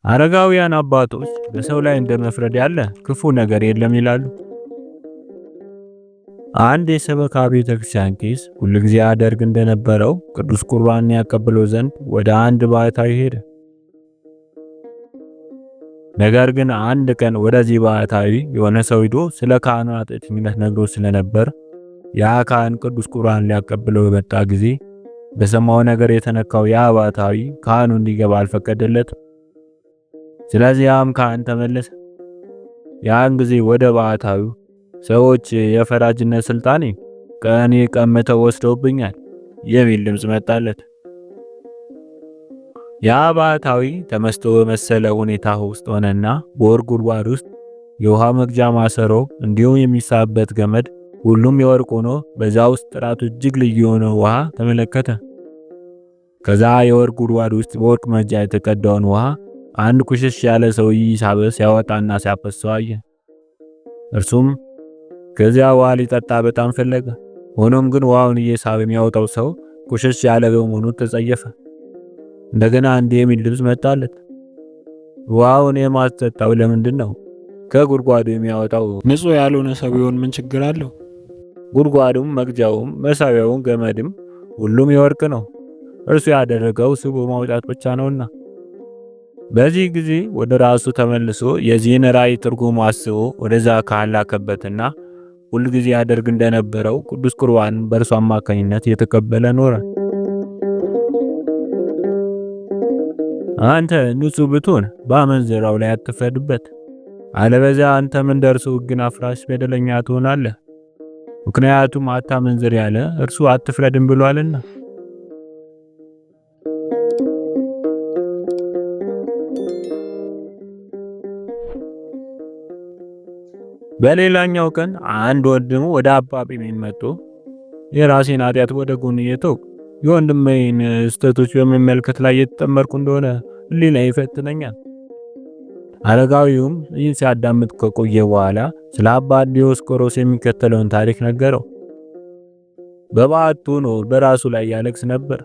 አረጋውያን አባቶች በሰው ላይ እንደመፍረድ ያለ ክፉ ነገር የለም ይላሉ። አንድ የሰበካ ቤተክርስቲያን ቄስ ሁልጊዜ ያደርግ እንደነበረው ቅዱስ ቁርባንን ያቀብለው ዘንድ ወደ አንድ ባህታዊ ሄደ። ነገር ግን አንድ ቀን ወደዚህ ባህታዊ የሆነ ሰው ሄዶ ስለ ካህኑ ኃጢአተኝነት ነግሮ ስለነበር ያ ካህን ቅዱስ ቁርባን ሊያቀብለው በመጣ ጊዜ በሰማው ነገር የተነካው ያ ባህታዊ ካህኑ እንዲገባ አልፈቀደለትም። ስለዚህ ያም ካህን ተመለሰ። ያን ጊዜ ወደ ባህታዊው ሰዎች የፈራጅነት ስልጣኔ ከእኔ ቀምተው ወስደውብኛል የሚል ድምፅ መጣለት። ያ ባህታዊ ተመስጦ በመሰለ ሁኔታ ውስጥ ሆነና በወርቅ ጉድጓድ ውስጥ የውሃ መቅጃ ማሰሮ እንዲሁም የሚሳብበት ገመድ ሁሉም የወርቅ ሆኖ በዛ ውስጥ ጥራቱ እጅግ ልዩ የሆነ ውሃ ተመለከተ። ከዛ የወርቅ ጉድጓድ ውስጥ በወርቅ መቅጃ የተቀዳውን ውሃ አንድ ኩሽሽ ያለ ሰውዬ ሲያወጣና ሲያፈሰው አየ። እርሱም ከዚያ ውሃ ሊጠጣ በጣም ፈለገ። ሆኖም ግን ውሃውን እየሳበ የሚያወጣው ሰው ኩሽሽ ያለ በመሆኑ ተጸየፈ። እንደገና እንዲህ የሚል ድምፅ መጣለት፣ ውሃውን የማትጠጣው ለምንድን ነው? ከጉድጓዱ የሚያወጣው ንጹሕ ያልሆነ ሰው ቢሆን ምን ችግር አለው? ጉድጓዱም መቅጃውም መሳቢያውም ገመድም ሁሉም የወርቅ ነው። እርሱ ያደረገው ስቦ ማውጣት ብቻ ነውና። በዚህ ጊዜ ወደ ራሱ ተመልሶ የዚህን ራእይ ትርጉም አስቦ ወደዛ ካህን ላከበትና ሁልጊዜ ያደርግ እንደነበረው ቅዱስ ቁርባን በእርሱ አማካኝነት የተቀበለ ኖረ። አንተ ንጹሕ ብትሆን በአመንዝራው ላይ አትፍረድበት፣ አለበዚያ አንተም እንደርሱ ሕግን አፍራሽ በደለኛ ትሆናለህ። ምክንያቱም አታመንዝር ያለ እርሱ አትፍረድም ብሏልና። በሌላኛው ቀን አንድ ወንድሙ ወደ አባ ጴሜን መጥቶ የራሴን ኃጢአት ወደ ጎን እየተውኩ የወንድሜን ስህተቶች በመመልከት ላይ የተጠመርኩ እንደሆነ ሕሊናዬ ይፈትነኛል። አረጋዊውም ይህን ሲያዳምጥ ከቆየ በኋላ ስለ አባ ዲዮስቆሮስ የሚከተለውን ታሪክ ነገረው። በበዓቱ ሆኖ በራሱ ላይ ያለቅስ ነበር።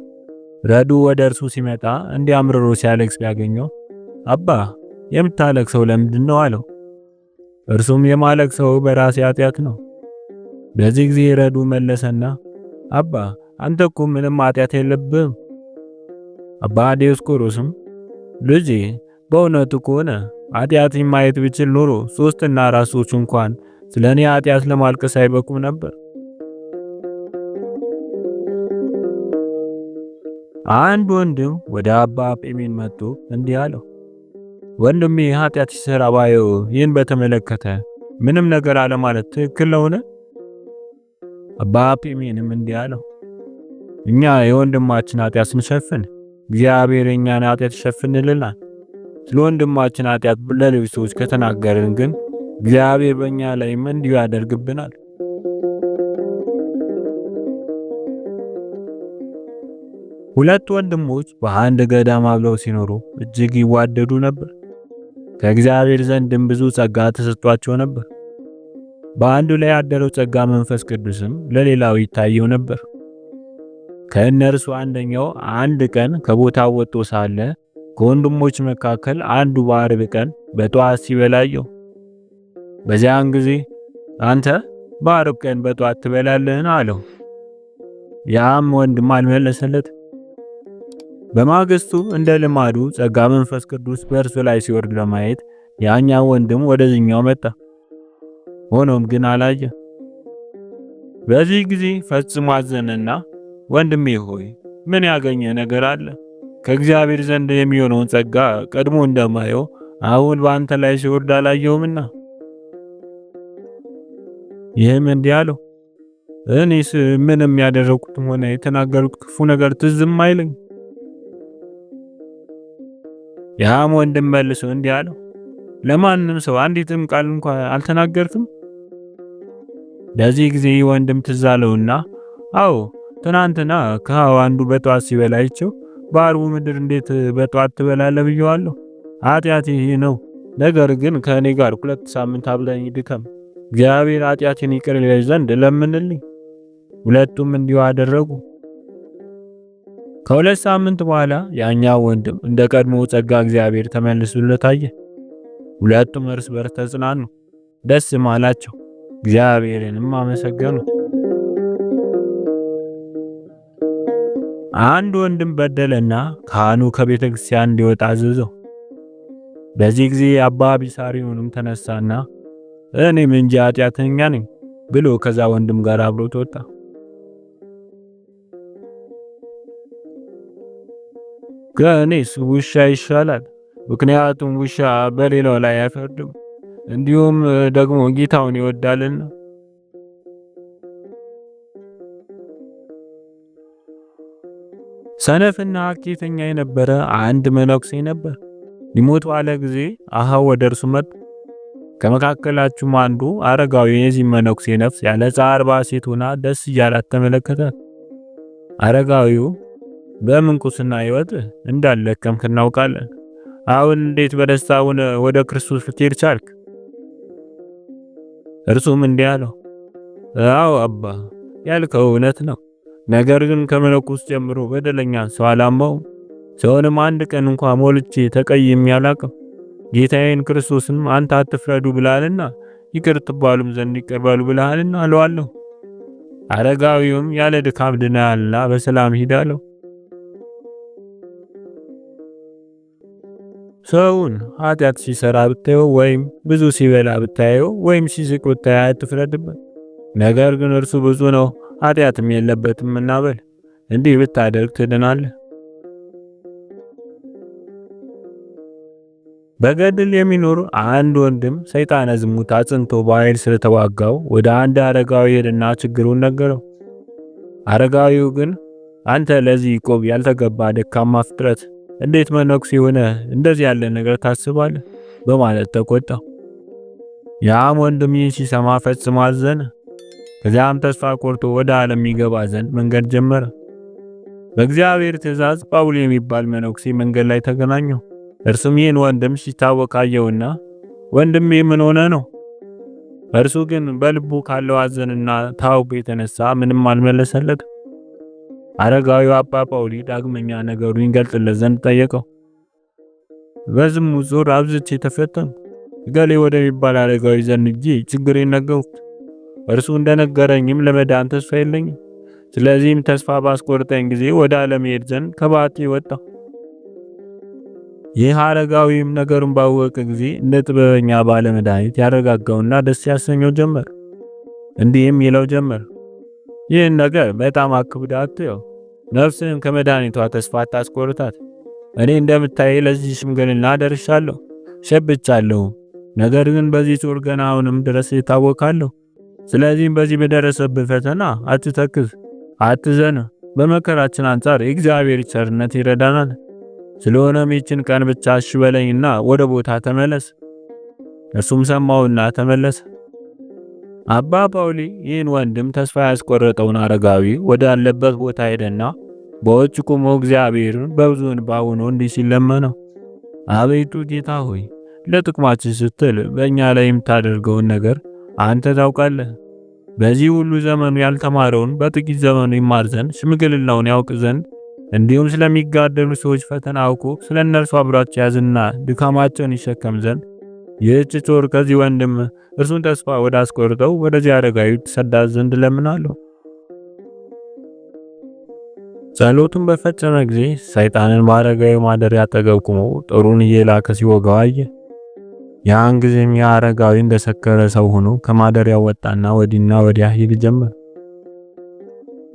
ረዱ ወደ እርሱ ሲመጣ እንዲያምርሮ ሲያለቅስ ቢያገኘው አባ የምታለቅሰው ለምንድን ነው አለው። እርሱም የማለቅሰው በራሴ ኃጢአት ነው። በዚህ ጊዜ ረዱ መለሰና አባ አንተ እኮ ምንም ኃጢአት የለብህም። አባ ዲዮስቆሮስም ልጄ በእውነቱ ከሆነ ኃጢአቴን ማየት ብችል ኖሮ 3 እና 4 ሰዎች እንኳን ስለኔ ኃጢአት ለማልቀስ አይበቁም ነበር። አንድ ወንድም ወደ አባ ጴሜን መጥቶ እንዲህ አለው፣ ወንድሜ ኃጢአት ሲሰራ ባየው ይህን በተመለከተ ምንም ነገር አለማለት ትክክል ነውን? አባ ጴሜንም እንዲህ አለው፣ እኛ የወንድማችን ኃጢአት ስንሸፍን እግዚአብሔር የኛን ኃጢአት ይሸፍንልናል። ስለ ወንድማችን ኃጢአት ለሌሎች ሰዎች ከተናገርን ግን እግዚአብሔር በእኛ ላይም እንዲሁ ያደርግብናል። ሁለት ወንድሞች በአንድ ገዳም አብረው ሲኖሩ እጅግ ይዋደዱ ነበር። ከእግዚአብሔር ዘንድም ብዙ ጸጋ ተሰጥቷቸው ነበር። በአንዱ ላይ ያደረው ጸጋ መንፈስ ቅዱስም ለሌላው ይታየው ነበር። ከእነርሱ አንደኛው አንድ ቀን ከቦታው ወጥቶ ሳለ ከወንድሞች መካከል አንዱ በዓርብ ቀን በጠዋት ሲበላየው። በዚያን ጊዜ አንተ በዓርብ ቀን በጠዋት ትበላለህን? አለው። ያም ወንድም አልመለሰለት። በማግስቱ እንደ ልማዱ ጸጋ መንፈስ ቅዱስ በእርሱ ላይ ሲወርድ ለማየት ያኛው ወንድም ወደዚህኛው መጣ። ሆኖም ግን አላየ። በዚህ ጊዜ ፈጽሞ አዘነና ወንድሜ ሆይ ምን ያገኘ ነገር አለ? ከእግዚአብሔር ዘንድ የሚሆነውን ጸጋ ቀድሞ እንደማየው አሁን በአንተ ላይ ሲወርድ አላየውምና። ይህም እንዲህ አለው፣ እኔስ ምንም ያደረኩትም ሆነ የተናገሩት ክፉ ነገር ትዝም አይለኝ። ያም ወንድም መልሶ እንዲህ አለው፣ ለማንም ሰው አንዲትም ቃል እንኳን አልተናገርክም? ለዚህ ጊዜ ወንድም ትዝ አለውና አዎ ትናንትና ከሐዋ አንዱ በጠዋት ሲበላይቸው በዓርቡ ምድር እንዴት በጠዋት ትበላለህ ብየዋለሁ። ኃጢአቴ ይህ ነው። ነገር ግን ከእኔ ጋር 2 ሳምንት አብረኝ ድከም፣ እግዚአብሔር ኃጢአቴን ይቅር ይለኝ ዘንድ ለምንልኝ። ሁለቱም እንዲሁ አደረጉ። ከሁለት ሳምንት በኋላ ያኛው ወንድም እንደ ቀድሞ ጸጋ እግዚአብሔር ተመልሶለት አየ። ሁለቱም እርስ በርስ ተጽናኑ፣ ደስም አላቸው፣ እግዚአብሔርንም አመሰገኑት። አንድ ወንድም በደለና ካህኑ ከቤተ ክርስቲያን እንዲወጣ አዘዘው። በዚህ ጊዜ አባ ቢሳሪዮንም ተነሳና እኔም እንጂ ኃጢአተኛ ነኝ ብሎ ከዛ ወንድም ጋር አብሮት ወጣ። ከእኔስ ውሻ ይሻላል፣ ምክንያቱም ውሻ በሌላው ላይ አይፈርድም፣ እንዲሁም ደግሞ ጌታውን ይወዳልና። ሰነፍና ሐኬተኛ የነበረ አንድ መነኩሴ ነበር። ሊሞት ባለ ጊዜ አሃው ወደ እርሱ መጡ። ከመካከላቸውም አንዱ አረጋዊ የዚህ መነኩሴ ነፍስ ያለ ጻርባ ሴት ሆና ደስ እያላት ተመለከተ። አረጋዊው በምንኩስና ሕይወት እንዳልደከምክ እናውቃለን። አሁን እንዴት በደስታ ወደ ክርስቶስ ልትሄድ ቻልክ? እርሱም እንዲህ አለው፣ አዎ አባ ያልከው እውነት ነው። ነገር ግን ከመነኩስ ጀምሮ በደለኛ ሰው አላማውም። ሰውንም አንድ ቀን እንኳን ሞልቼ ተቀይሜ አላቅም። ጌታዬን ክርስቶስንም አንተ አትፍረዱ ብለሃልና ይቅር ትባሉም ዘንድ ይቅር በሉ ብለሃልና አለዋለሁ። አረጋዊውም ያለ ድካም ድነሃልና በሰላም ሂድ አለው። ሰውን ኃጢአት ሲሰራ ብታየው ወይም ብዙ ሲበላ ብታየው ወይም ሲስቅ ብታየው አትፍረድበት። ነገር ግን እርሱ ብዙ ነው ኃጢአትም የለበትም እና በል፣ እንዲህ ብታደርግ ትድናለህ። በገድል የሚኖር አንድ ወንድም ሰይጣነ ዝሙት አጽንቶ በኃይል ስለተዋጋው ወደ አንድ አረጋዊ ሄደና ችግሩን ነገረው። አረጋዊው ግን አንተ ለዚህ ቆብ ያልተገባ ደካማ ፍጥረት እንዴት መነኩሴ ሆነ እንደዚህ ያለ ነገር ታስባለህ? በማለት ተቆጣው። ያም ወንድም ይህን ሲሰማ ፈጽሞ አዘነ። ከዚያም ተስፋ ቆርጦ ወደ ዓለም ይገባ ዘንድ መንገድ ጀመረ። በእግዚአብሔር ትእዛዝ ጳውሊ የሚባል መነኩሴ መንገድ ላይ ተገናኘው። እርሱም ይህን ወንድም ሲታወቅ አየውና ወንድሜ ምን ሆነ ነው? እርሱ ግን በልቡ ካለው ሐዘንና ታውቆ የተነሳ ምንም አልመለሰለትም። አረጋዊው አባ ጳውሊ ዳግመኛ ነገሩን ይገልጽለት ዘንድ ጠየቀው። በዝሙት ዞር አብዝቼ ተፈተንኩ። ገሌ ወደሚባል አረጋዊ ዘንድ ሄጄ ችግሬን ነገርኩት። እርሱ እንደነገረኝም ለመዳን ተስፋ የለኝም። ስለዚህም ተስፋ ባስቆርጠኝ ጊዜ ወደ ዓለም ሄድ ዘንድ ከባቴ ወጣሁ። ይህ አረጋዊም ነገሩን ባወቀ ጊዜ እንደ ጥበበኛ ባለ መድኃኒት ያረጋጋውና ደስ ያሰኘው ጀመር። እንዲህም ይለው ጀመር፣ ይህን ነገር በጣም አክብደህ አትየው። ነፍስህን ከመድኃኒቷ ተስፋ አታስቆርጣት። እኔ እንደምታይ ለዚህ ሽምግልና ደርሻለሁ፣ ሸብቻለሁ። ነገር ግን በዚህ ጾር ገና አሁንም ድረስ እታወካለሁ። ስለዚህም በዚህ በደረሰብህ ፈተና አትተክዝ፣ አትዘን። በመከራችን አንጻር የእግዚአብሔር ቸርነት ይረዳናል። ስለሆነም ይህችን ቀን ብቻ እሺ በለኝና ወደ ቦታ ተመለስ። እርሱም ሰማውና ተመለሰ። አባ ጳውሊ ይህን ወንድም ተስፋ ያስቆረጠውን አረጋዊ ወደ አለበት ቦታ ሄደና በውጭ ቆሞ እግዚአብሔርን በብዙ እንባ ሆኖ እንዲህ ሲል ለመነው። አቤቱ ጌታ ሆይ ለጥቅማችን ስትል በእኛ ላይ የምታደርገውን ነገር አንተ ታውቃለህ። በዚህ ሁሉ ዘመኑ ያልተማረውን በጥቂት ዘመኑ ይማር ዘንድ ሽምግልናውን ያውቅ ዘንድ እንዲሁም ስለሚጋደሉ ሰዎች ፈተና አውቆ ስለ እነርሱ አብሯቸው ያዝና ድካማቸውን ይሸከም ዘንድ ይህች ጾር ከዚህ ወንድም እርሱን ተስፋ ወደ አስቆርጠው ወደዚህ አረጋዊ ተሰዳት ዘንድ ለምናለሁ። ጸሎቱን በፈጸመ ጊዜ ሰይጣንን በአረጋዊ ማደሪያ አጠገብ ቆሞ ጦሩን እየላከ ሲወጋው አየ። ያን ጊዜም ያ አረጋዊ እንደሰከረ ሰው ሆኖ ከማደሪያው ወጣና ወዲና ወዲያ ይል ጀመር።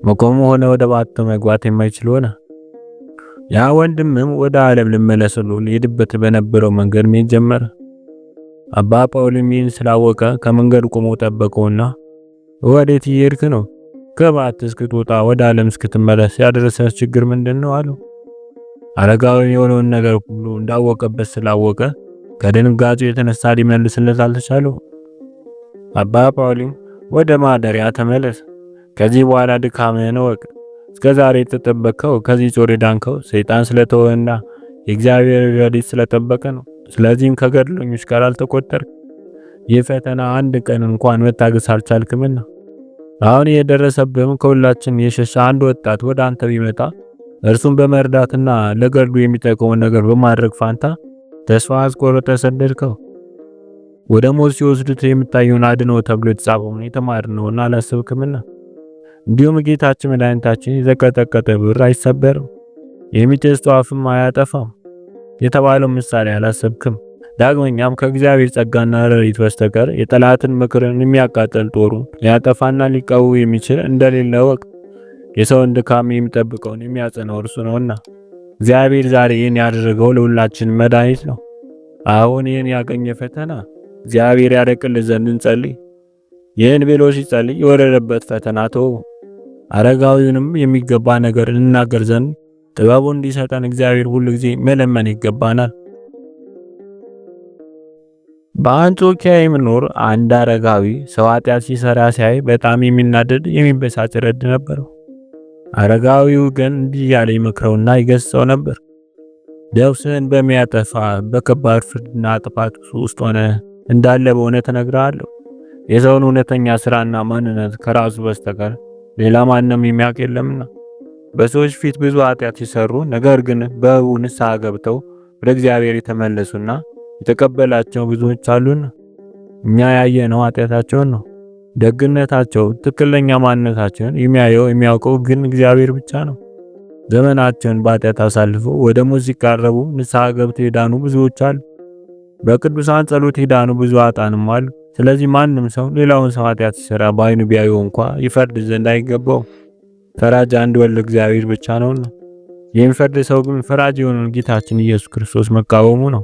መቆሙ ሆነ ወደ ባቱ መግባት የማይችል ሆነ። ያ ወንድምም ወደ ዓለም ልመለስ ብሎ ሊሄድበት በነበረው መንገድ መሄድ ጀመረ። አባ ጳውሊም ይህን ስላወቀ ከመንገዱ ቆሞ ጠበቀውና ወዴት እየሄድክ ነው? ከባት እስክትወጣ ወደ ዓለም እስክትመለስ ያደረሰህ ችግር ምንድነው? አለው። አረጋዊ የሆነውን ነገር ሁሉ እንዳወቀበት ስላወቀ ከድንጋጤው የተነሳ ሊመልስለት አልተቻለው። አባ ጳውሊም ወደ ማደሪያ ተመለስ፣ ከዚህ በኋላ ድካምህን እወቅ። እስከዛሬ የተጠበቀው ከዚህ ጾር የዳንከው ሰይጣን ስለተወና የእግዚአብሔር ረድኤት ስለጠበቀ ነው። ስለዚህም ከገድለኞች ጋር አልተቆጠርክ። ይህ ፈተና አንድ ቀን እንኳን መታገስ አልቻልክምና አሁን የደረሰብህም ከሁላችን የሸሸ አንድ ወጣት ወደ አንተ ቢመጣ እርሱን በመርዳትና ለገድሉ የሚጠቅመውን ነገር በማድረግ ፋንታ ተስፋ አስቆርጠህ ሰደድከው። ወደ ሞት ሲወስዱት የምታየውን አድነው ተብሎ የተጻፈውን የተማርነውና አላሰብክምና። እንዲሁም ጌታችን መድኃኒታችን የዘቀጠቀጠ ብር አይሰበርም፣ የሚጨስተው አፍም አያጠፋም የተባለው ምሳሌ አላሰብክም። ዳግመኛም ከእግዚአብሔር ጸጋና ረድኤት በስተቀር የጠላትን ምክርን የሚያቃጥል ጦሩን ሊያጠፋና ሊቃወም የሚችል እንደሌለ ወቅ። የሰውን ድካም የሚጠብቀውን የሚያጸናው እርሱ ነውና። እግዚአብሔር ዛሬ ይህን ያደረገው ለሁላችን መድኃኒት ነው። አሁን ይህን ያገኘ ፈተና እግዚአብሔር ያርቅልን ዘንድ እንጸልይ። ይህን ብሎ ሲጸልይ የወረደበት ፈተና ተወው። አረጋዊውንም የሚገባ ነገር እንናገር ዘንድ ጥበቡን እንዲሰጠን እግዚአብሔር ሁሉ ጊዜ መለመን ይገባናል። በአንጾኪያ የሚኖር አንድ አረጋዊ ሰው ኃጢአት ሲሰራ ሲያይ በጣም የሚናደድ የሚበሳጭ ረድ ነበረው። አረጋዊው ግን እንዲህ ያለ ይመክረውና ይገስጸው ነበር። ነፍስህን በሚያጠፋ በከባድ ፍርድና ጥፋት ውስጥ ሆነ እንዳለ በእውነት እነግርሃለሁ። የሰውን እውነተኛ ስራና ማንነት ከራሱ በስተቀር ሌላ ማንም የሚያውቅ የለምና። በሰዎች ፊት ብዙ ኃጢአት ሲሰሩ ነገር ግን በሕቡ ንስሐ ገብተው ወደ እግዚአብሔር የተመለሱና የተቀበላቸው ብዙዎች አሉና። እኛ ያየነው ኃጢአታቸውን ነው። ደግነታቸው፣ ትክክለኛ ማንነታቸውን የሚያውቀው ግን እግዚአብሔር ብቻ ነው። ዘመናቸውን በኃጢአት አሳልፈው ወደ ሞት ሲቃረቡ ንስሐ ገብተው የዳኑ ብዙዎች አሉ። በቅዱሳን ጸሎት የዳኑ ብዙ ኃጥአንም አሉ። ስለዚህ ማንም ሰው ሌላውን ሰው ኃጢአት ሲሰራ በዓይኑ ቢያየው እንኳ ይፈርድ ዘንድ አይገባው። ፈራጅ አንድ ወልድ እግዚአብሔር ብቻ ነውና። የሚፈርድ ሰው ግን ፈራጅ የሆነውን ጌታችን ኢየሱስ ክርስቶስ መቃወሙ ነው።